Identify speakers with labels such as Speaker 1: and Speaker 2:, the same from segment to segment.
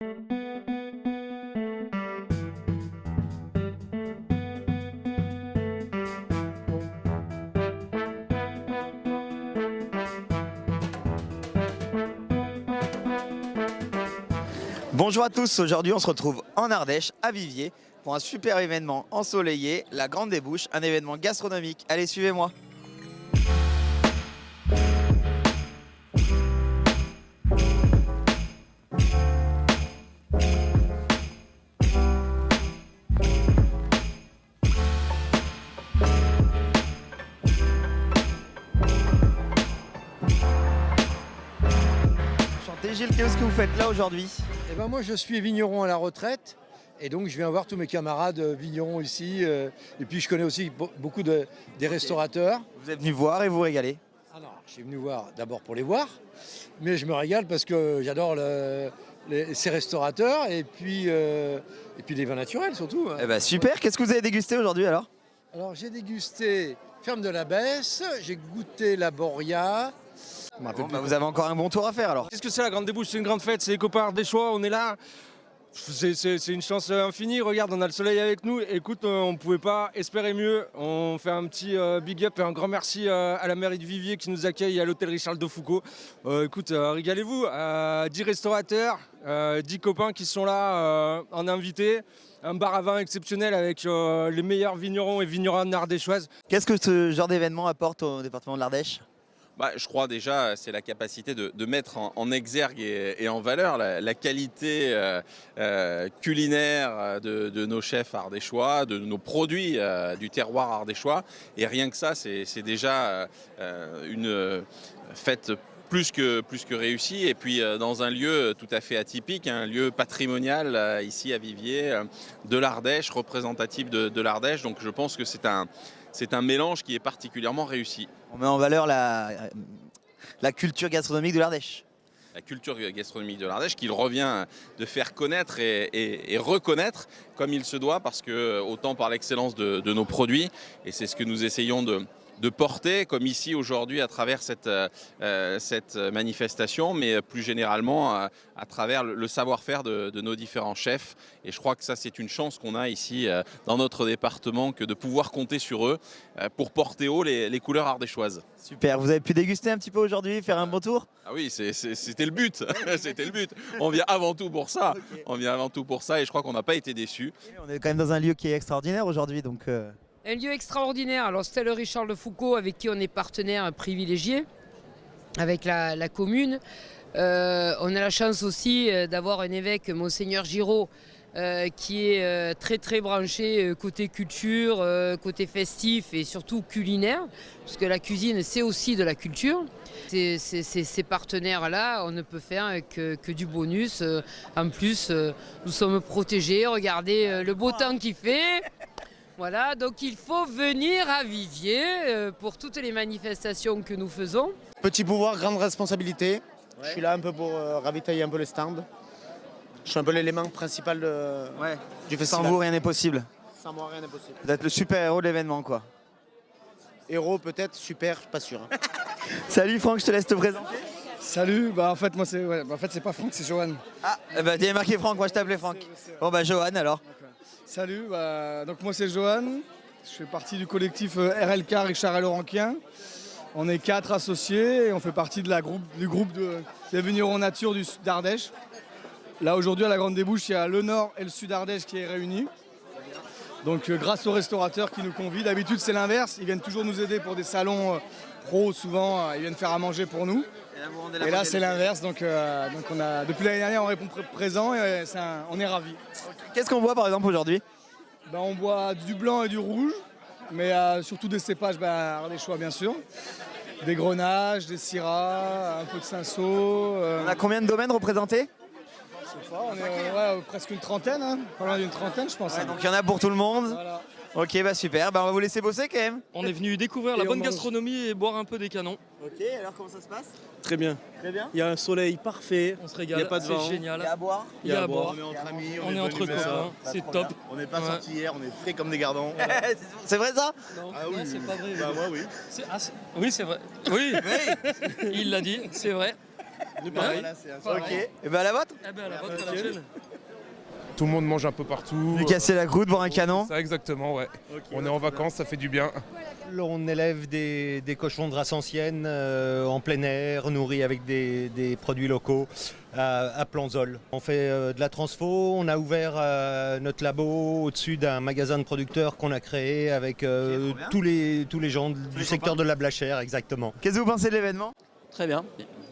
Speaker 1: Bonjour à tous, aujourd'hui on se retrouve en Ardèche, à Viviers, pour un super événement ensoleillé, la Grande Débouche, un événement gastronomique. Allez, suivez-moi. Enchanté Gilles, qu'est-ce que vous faites là aujourd'hui?
Speaker 2: Eh ben moi je suis vigneron à la retraite et donc je viens voir tous mes camarades vignerons ici et puis je connais aussi beaucoup des restaurateurs.
Speaker 1: Vous êtes venu voir et vous régaler.
Speaker 2: Alors je suis venu voir d'abord pour les voir, mais je me régale parce que j'adore ces restaurateurs et puis les vins naturels surtout.
Speaker 1: Eh ben super, qu'est-ce que vous avez dégusté aujourd'hui alors?
Speaker 2: Alors j'ai dégusté Ferme de la Besse, j'ai goûté la Boria.
Speaker 1: Bon, bah, vous avez encore un bon tour à faire alors.
Speaker 3: Qu'est-ce que c'est la Grande Débouche? C'est une grande fête, c'est les copains ardéchois, on est là. C'est une chance infinie, regarde, on a le soleil avec nous. Écoute, on ne pouvait pas espérer mieux. On fait un petit big up et un grand merci à la mairie de Viviers qui nous accueille à l'hôtel Richard de Foucault. Écoute, régalez-vous, 10 restaurateurs, 10 copains qui sont là en invité. Un bar à vin exceptionnel avec les meilleurs vignerons et vigneronnes ardéchoises.
Speaker 1: Qu'est-ce que ce genre d'événement apporte au département de l'Ardèche?
Speaker 4: Je crois déjà c'est la capacité de mettre en exergue et en valeur la qualité culinaire de nos chefs ardéchois, de nos produits du terroir ardéchois. Et rien que ça, c'est déjà une fête plus que réussie. Et puis dans un lieu tout à fait atypique, un lieu patrimonial ici à Viviers, de l'Ardèche, représentatif de l'Ardèche. Donc je pense que c'est un mélange qui est particulièrement réussi.
Speaker 1: On met en valeur la culture gastronomique de l'Ardèche.
Speaker 4: La culture gastronomique de l'Ardèche qu'il revient de faire connaître et reconnaître comme il se doit, parce que autant par l'excellence de nos produits, et c'est ce que nous essayons de porter, comme ici aujourd'hui à travers cette manifestation, mais plus généralement à travers le savoir-faire de nos différents chefs. Et je crois que ça, c'est une chance qu'on a ici dans notre département, que de pouvoir compter sur eux pour porter haut les couleurs ardéchoises.
Speaker 1: Super, vous avez pu déguster un petit peu aujourd'hui, faire un bon tour?
Speaker 4: Ah oui, c'était le but. C'était le but. On vient avant tout pour ça. Okay. On vient avant tout pour ça et je crois qu'on n'a pas été déçus.
Speaker 1: On est quand même dans un lieu qui est extraordinaire aujourd'hui, donc.
Speaker 5: Un lieu extraordinaire. Alors c'était le Richard de Foucault avec qui on est partenaire privilégié avec la commune. On a la chance aussi d'avoir un évêque, Monseigneur Giraud, qui est très branché côté culture, côté festif et surtout culinaire, parce que la cuisine c'est aussi de la culture. Ces partenaires-là, on ne peut faire que du bonus. En plus, nous sommes protégés, regardez le beau temps qu'il fait. Voilà, donc il faut venir à Viviers pour toutes les manifestations que nous faisons.
Speaker 6: Petit pouvoir, grande responsabilité. Ouais. Je suis là un peu pour ravitailler un peu le stand. Je suis un peu l'élément principal du festival.
Speaker 1: Sans vous, rien n'est possible.
Speaker 6: Sans moi, rien n'est possible.
Speaker 1: Vous êtes le super-héros de l'événement, quoi.
Speaker 6: Héros peut-être, super, pas sûr. Hein.
Speaker 1: Salut Franck, je te laisse te présenter.
Speaker 3: Salut, en fait moi c'est pas Franck, c'est Johan.
Speaker 1: Ah, bah t'es marqué Franck, moi je t'appelais Franck. Bon bah Johan alors.
Speaker 3: Salut, donc moi c'est Johan, je fais partie du collectif RLK Richard et Laurentien. On est 4 associés et on fait partie du groupe des vignerons nature du sud d'Ardèche. Là aujourd'hui à la Grande Débouche, il y a le nord et le sud d'Ardèche qui est réunis. Donc grâce aux restaurateurs qui nous convident, d'habitude c'est l'inverse, ils viennent toujours nous aider pour des salons pro, souvent ils viennent faire à manger pour nous. Et là c'est l'inverse, donc on a, depuis l'année dernière on répond présent et on est ravis.
Speaker 1: Qu'est-ce qu'on boit par exemple aujourd'hui?
Speaker 3: On boit du blanc et du rouge, mais surtout des cépages ardéchois bien sûr. Des grenages, des syrahs, un peu de cinsault.
Speaker 1: On a combien de domaines représentés?
Speaker 3: Je sais pas, on est presque une trentaine, hein, pas loin d'une trentaine je pense.
Speaker 1: Ouais, donc il y en a pour tout le monde.
Speaker 3: Voilà.
Speaker 1: Ok, bah super, on va vous laisser bosser quand même.
Speaker 7: On est venu découvrir la bonne gastronomie et boire un peu des canons.
Speaker 1: Ok, alors comment ça se passe?
Speaker 7: Très bien.
Speaker 1: Très bien.
Speaker 7: Il y a un soleil parfait. On se régale. Il n'y a pas de vent. C'est génial.
Speaker 1: Il y a à boire.
Speaker 7: Il y a à boire.
Speaker 6: On est entre amis,
Speaker 7: on est entre copains. C'est top.
Speaker 6: On n'est pas sortis hier, on est frais comme des gardons. Voilà.
Speaker 1: C'est vrai ça?
Speaker 7: Non,
Speaker 6: ah oui,
Speaker 7: non c'est pas vrai.
Speaker 6: Bah moi oui.
Speaker 7: Oui, c'est vrai. Oui, il l'a dit, c'est vrai.
Speaker 1: Voilà, ok. Et ben à la vôtre.
Speaker 7: Eh ben, à la vôtre, à la chaîne.
Speaker 8: Tout le monde mange un peu partout.
Speaker 1: Lui casser la croûte, boire un canon.
Speaker 8: Ça, exactement, ouais. On est en vacances, ça fait du bien.
Speaker 9: On élève des cochons de race ancienne en plein air, nourris avec des produits locaux à Planzol. On fait de la transfo, on a ouvert notre labo au-dessus d'un magasin de producteurs qu'on a créé avec tous les gens du secteur de la Blachère, exactement.
Speaker 1: Qu'est-ce que vous pensez de l'événement?
Speaker 10: Très bien,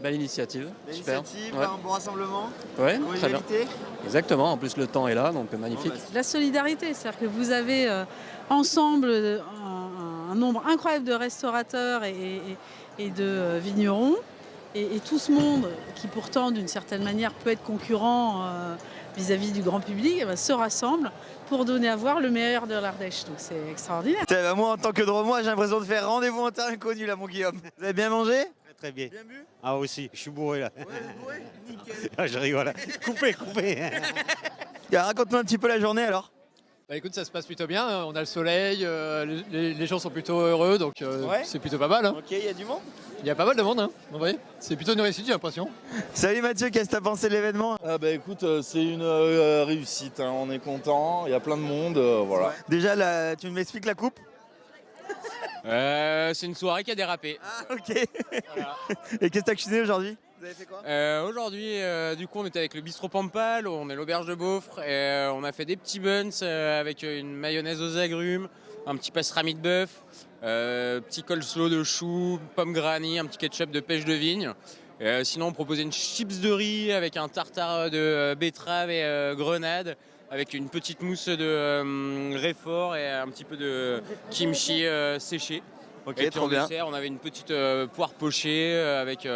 Speaker 10: belle initiative. Super.
Speaker 1: L'initiative,
Speaker 10: Ouais.
Speaker 1: un bon rassemblement,
Speaker 10: Ouais, très bien.
Speaker 1: convivialité.
Speaker 10: Exactement, en plus le temps est là, donc magnifique.
Speaker 11: La solidarité, c'est-à-dire que vous avez ensemble un nombre incroyable de restaurateurs et de vignerons, et tout ce monde qui pourtant d'une certaine manière peut être concurrent vis-à-vis du grand public, se rassemble pour donner à voir le meilleur de l'Ardèche. Donc c'est extraordinaire.
Speaker 1: Moi en tant que Dromois, j'ai l'impression de faire rendez-vous en terre inconnue là mon Guillaume. Vous avez bien mangé?
Speaker 9: Très bien.
Speaker 1: Bien bu?
Speaker 9: Ah aussi, je suis bourré là.
Speaker 1: Ouais, bourré? Nickel.
Speaker 9: Ah, je rigole. Coupé.
Speaker 1: Raconte-moi un petit peu la journée alors.
Speaker 12: Bah écoute, ça se passe plutôt bien, on a le soleil, les gens sont plutôt heureux, donc
Speaker 1: Ouais.
Speaker 12: c'est plutôt pas mal. Hein.
Speaker 1: Ok, il y a du monde.
Speaker 12: Il y a pas mal de monde, hein, en vrai. C'est plutôt une réussite, j'ai l'impression.
Speaker 1: Salut Mathieu, qu'est-ce que t'as pensé de l'événement?
Speaker 13: Bah écoute, c'est une réussite, hein. On est content, il y a plein de monde, voilà.
Speaker 1: Déjà, tu m'expliques la coupe?
Speaker 12: C'est une soirée qui a dérapé.
Speaker 1: Ah ok. Et qu'est-ce que t'as cuisiné aujourd'hui? Vous avez fait quoi?
Speaker 12: Aujourd'hui, du coup, on était avec le bistrot Pampal, on est l'auberge de Beaufre, et on a fait des petits buns avec une mayonnaise aux agrumes, un petit pastrami de bœuf, petit coleslaw de choux, pommes granny, un petit ketchup de pêche de vigne. Sinon, on proposait une chips de riz avec un tartare de betterave et grenade, avec une petite mousse de réfort et un petit peu de kimchi séché.
Speaker 1: Ok,
Speaker 12: Et puis
Speaker 1: trop
Speaker 12: en
Speaker 1: bien.
Speaker 12: dessert, on avait une petite poire pochée avec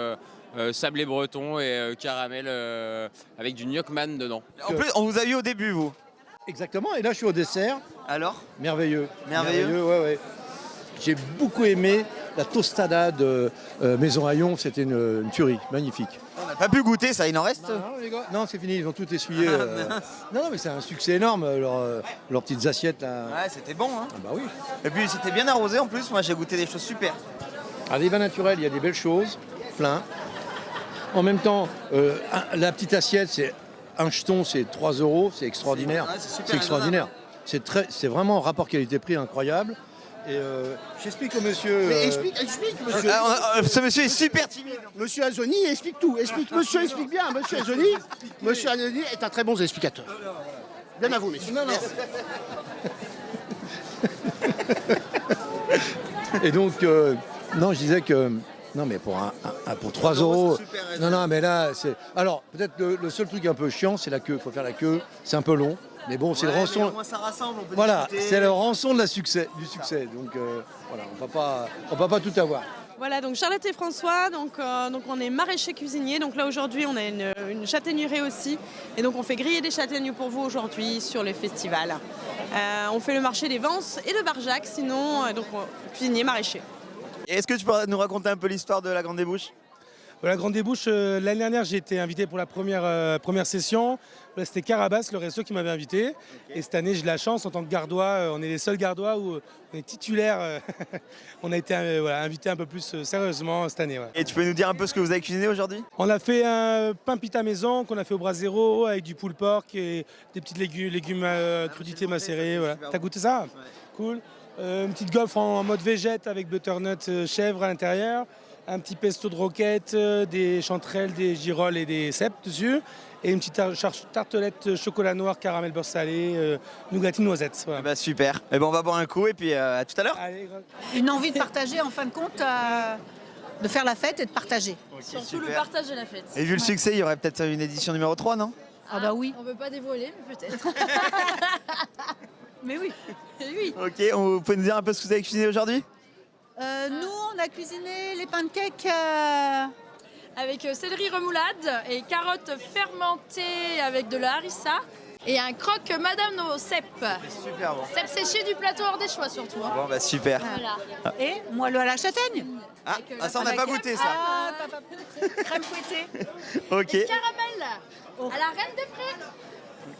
Speaker 12: sablé breton et caramel avec du gnocchman dedans.
Speaker 1: En plus, on vous a vu au début, vous.
Speaker 2: Exactement, et là je suis au dessert.
Speaker 1: Alors?
Speaker 2: Merveilleux.
Speaker 1: Merveilleux.
Speaker 2: Ouais. J'ai beaucoup aimé la tostada de Maison Hayon, c'était une tuerie, magnifique.
Speaker 1: On n'a pas pu goûter ça, il en reste?
Speaker 2: Les gars. Non, c'est fini, ils ont tout essuyé. Non, mais c'est un succès énorme, leurs petites assiettes là.
Speaker 1: Ouais, c'était bon. Hein.
Speaker 2: Ah bah oui.
Speaker 1: Et puis c'était bien arrosé en plus, moi j'ai goûté des choses super.
Speaker 2: À des vins naturels, il y a des belles choses, plein. En même temps, la petite assiette, c'est un jeton, c'est 3 €, c'est extraordinaire. C'est extraordinaire. C'est vraiment un rapport qualité-prix incroyable. Et j'explique au monsieur.
Speaker 6: Mais explique, monsieur.
Speaker 1: Ce monsieur est super timide.
Speaker 6: Monsieur Azoni explique tout. Monsieur explique bien. Monsieur Azoni est un très bon explicateur. Bien à vous, messieurs.
Speaker 2: Non. Et donc, non, je disais que. Non, mais pour 3 €. Non, mais là, c'est. Alors, peut-être le seul truc un peu chiant, c'est la queue. Il faut faire la queue. C'est un peu long. Mais bon, c'est le rançon.
Speaker 1: Au moins ça rassemble, on peut
Speaker 2: Voilà,
Speaker 1: discuter.
Speaker 2: c'est le rançon du succès. Donc, voilà, on va pas tout avoir.
Speaker 11: Voilà, donc Charlotte et François, donc on est maraîchers cuisiniers. Donc là aujourd'hui on a une châtaignerie aussi. Et donc on fait griller des châtaignes pour vous aujourd'hui sur le festival. On fait le marché des Vences et de Barjac, sinon cuisinier maraîcher.
Speaker 1: Est-ce que tu peux nous raconter un peu l'histoire de la Grande Débouche?
Speaker 3: La Grande Débouche, l'année dernière, j'ai été invité pour la première session. Là, c'était Carabas, le resto qui m'avait invité. Okay. Et cette année, j'ai la chance, en tant que gardois, on est les seuls gardois où on est titulaire. On a été invité un peu plus sérieusement cette année. Ouais.
Speaker 1: Et tu peux nous dire un peu ce que vous avez cuisiné aujourd'hui?
Speaker 3: On a fait un pain pita maison qu'on a fait au brasero avec du pulled pork et des petites légumes crudités macérés. Voilà. T'as goûté ça? Ouais. Cool. Une petite gaufre en mode végète avec butternut chèvre à l'intérieur. Un petit pesto de roquette, des chanterelles, des girolles et des cèpes dessus. Et une petite tartelette chocolat noir, caramel beurre salé, nougatine noisette. Voilà.
Speaker 1: Bah super. Et ben on va boire un coup et puis à tout à l'heure.
Speaker 14: Une envie de partager en fin de compte, de faire la fête et de partager.
Speaker 11: Okay, surtout super. Le partage de la fête.
Speaker 1: Et vu le succès, il y aurait peut-être une édition numéro 3, non?
Speaker 14: Ah bah oui.
Speaker 11: On ne peut pas dévoiler, mais peut-être.
Speaker 14: Mais oui.
Speaker 11: Oui.
Speaker 1: Ok, vous pouvez nous dire un peu ce que vous avez cuisiné aujourd'hui?
Speaker 14: Nous, on a cuisiné les pancakes
Speaker 11: avec céleri remoulade et carottes fermentées avec de la harissa. Et un croque Madame nos cèpes.
Speaker 1: Super bon.
Speaker 11: Cèpes séchées du plateau Ardéchois surtout. Hein.
Speaker 1: Bon bah super.
Speaker 14: Voilà. Et moelleux à la châtaigne.
Speaker 1: Ça on n'a pas goûté ça.
Speaker 14: Crème fouettée.
Speaker 1: Ok.
Speaker 11: Et caramel à la Reine des Prés.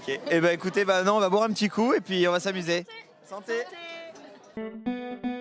Speaker 1: Ok. Et bah écoutez, non, on va boire un petit coup et puis on va s'amuser.
Speaker 11: Santé. Santé.